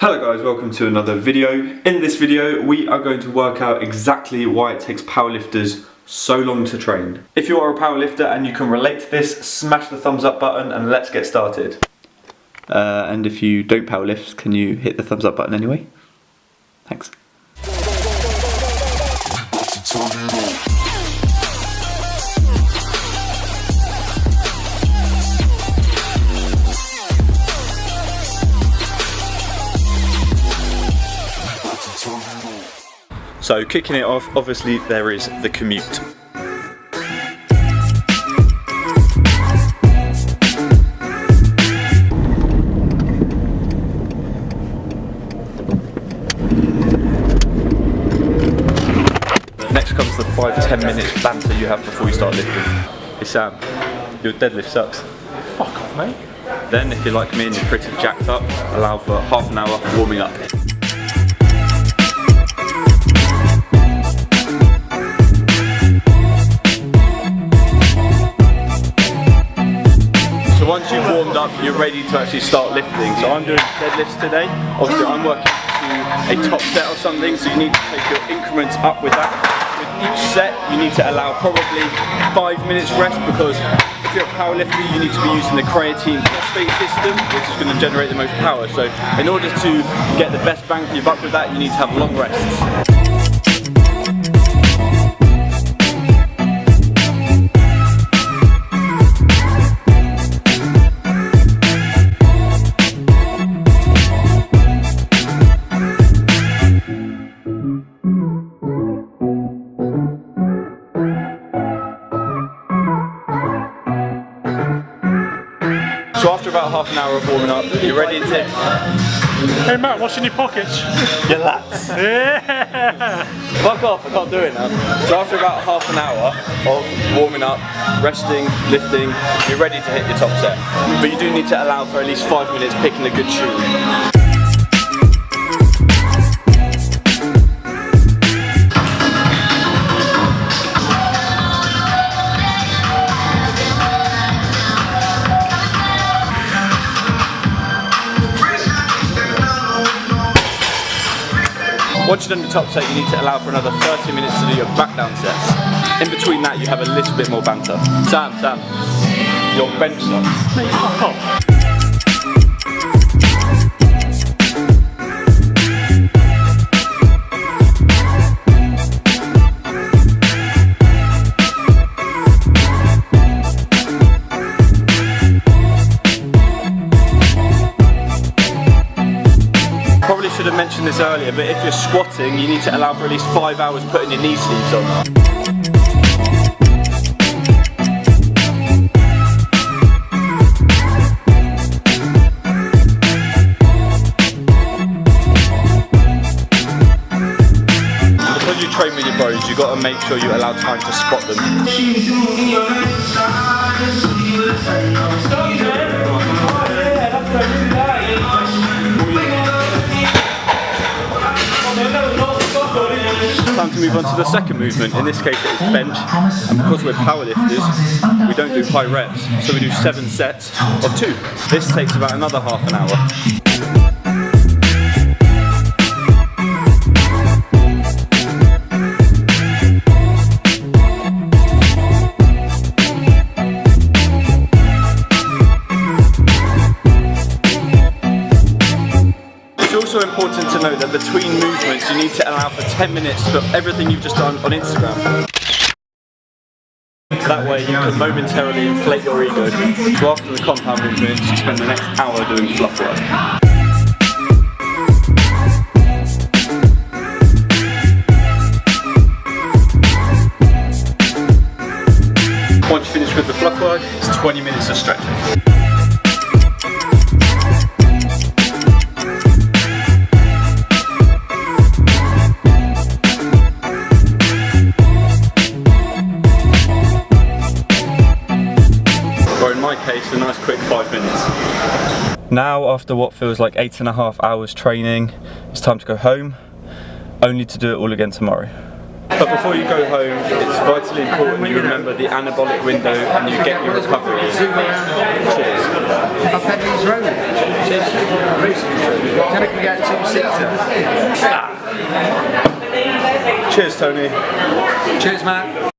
Hello guys, welcome to another video. In this video we are going to work out exactly why it takes powerlifters so long to train. If you are a powerlifter and you can relate to this, smash the thumbs up button and let's get started. And if you don't powerlift, can you hit the thumbs up button anyway? Thanks. So kicking it off, obviously there is the commute. Next comes the 5-10 minutes banter you have before you start lifting. Hey Sam, your deadlift sucks. Fuck off, mate. Then if you're like me and you're pretty jacked up, allow for half an hour warming up. Once you've warmed up, you're ready to actually start lifting. So I'm doing deadlifts today. Obviously I'm working to a top set or something, so you need to take your increments up with that. With each set, you need to allow probably 5 minutes rest, because if you're a powerlifter, you need to be using the creatine phosphate system, which is going to generate the most power. So in order to get the best bang for your buck with that, you need to have long rests. So after about half an hour of warming up, you're ready to... Hey Matt, what's in your pockets? Your lats. Yeah. Fuck off, I can't do it now. So after about half an hour of warming up, resting, lifting, you're ready to hit your top set. But you do need to allow for at least 5 minutes picking a good shoe. Once you've done the top set, you need to allow for another 30 minutes to do your back down sets. In between that, you have a little bit more banter. Sam, your bench sucks. Mate, fuck off. Probably should have mentioned this earlier, but if you're squatting, you need to allow for at least 5 hours putting your knee sleeves on. Because you train with your bros, you've got to make sure you allow time to spot them. Time to move on to the second movement. In this case it is bench, and because we're powerlifters, we don't do high reps, so we do 7 sets of 2. This takes about another half an hour. It's also important to note that between movements you need to allow for 10 minutes for everything you've just done on Instagram. That way you can momentarily inflate your ego. So after the compound movements, you spend the next hour doing fluff work. Once you finish with the fluff work, it's 20 minutes of stretching. Or in my case, a nice quick 5 minutes. Now, after what feels like 8.5 hours training, it's time to go home, only to do it all again tomorrow. But before you go home, it's vitally important you remember the anabolic window and you get your recovery. Cheers. I've had these rolling. Cheers. we get two-seater. Cheers, Tony. Cheers, Matt.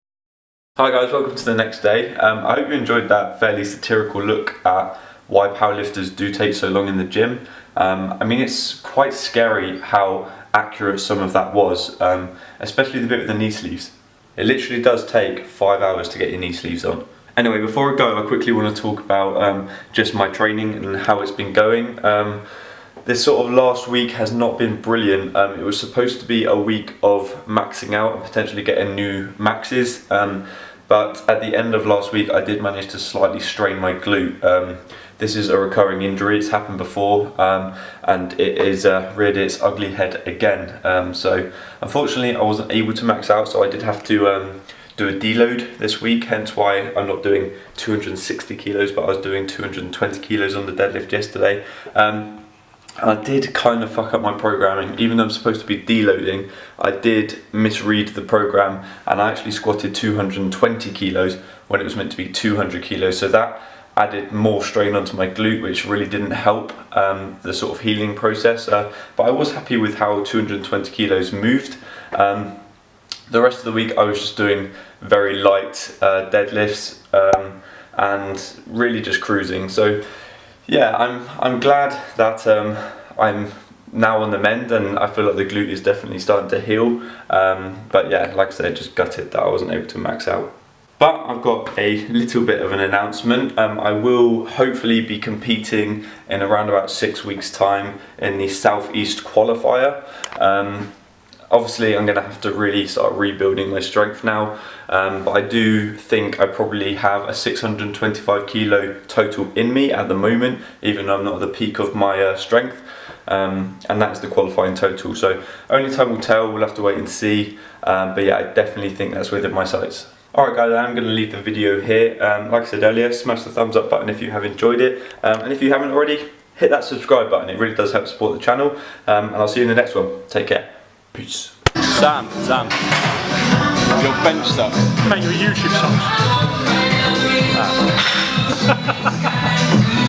Hi guys, welcome to the next day. I hope you enjoyed that fairly satirical look at why powerlifters do take so long in the gym. I mean, it's quite scary how accurate some of that was, especially the bit with the knee sleeves. It literally does take 5 hours to get your knee sleeves on. Anyway, before I go, I quickly want to talk about just my training and how it's been going. This sort of last week has not been brilliant. It was supposed to be a week of maxing out and potentially getting new maxes, but at the end of last week I did manage to slightly strain my glute. This is a recurring injury, it's happened before, and it is reared its ugly head again. So unfortunately I wasn't able to max out, so I did have to do a deload this week, hence why I'm not doing 260 kilos, but I was doing 220 kilos on the deadlift yesterday. I did kind of fuck up my programming. Even though I'm supposed to be deloading, I did misread the program and I actually squatted 220 kilos when it was meant to be 200 kilos. So that added more strain onto my glute, which really didn't help the sort of healing process. But I was happy with how 220 kilos moved. The rest of the week I was just doing very light deadlifts and really just cruising. So yeah, I'm glad that I'm now on the mend and I feel like the glute is definitely starting to heal. But yeah, like I said, just gutted that I wasn't able to max out. But I've got a little bit of an announcement. I will hopefully be competing in around about 6 weeks' time in the Southeast qualifier. Obviously I'm going to have to really start rebuilding my strength now, but I do think I probably have a 625 kilo total in me at the moment, even though I'm not at the peak of my strength, and that's the qualifying total, so only time will tell, we'll have to wait and see, but yeah, I definitely think that's within my sights. Alright guys, I'm going to leave the video here. Like I said earlier, smash the thumbs up button if you have enjoyed it, and if you haven't already, hit that subscribe button, it really does help support the channel, and I'll see you in the next one. Take care. Peace. Sam, your bench sucks. Mate, your YouTube sucks.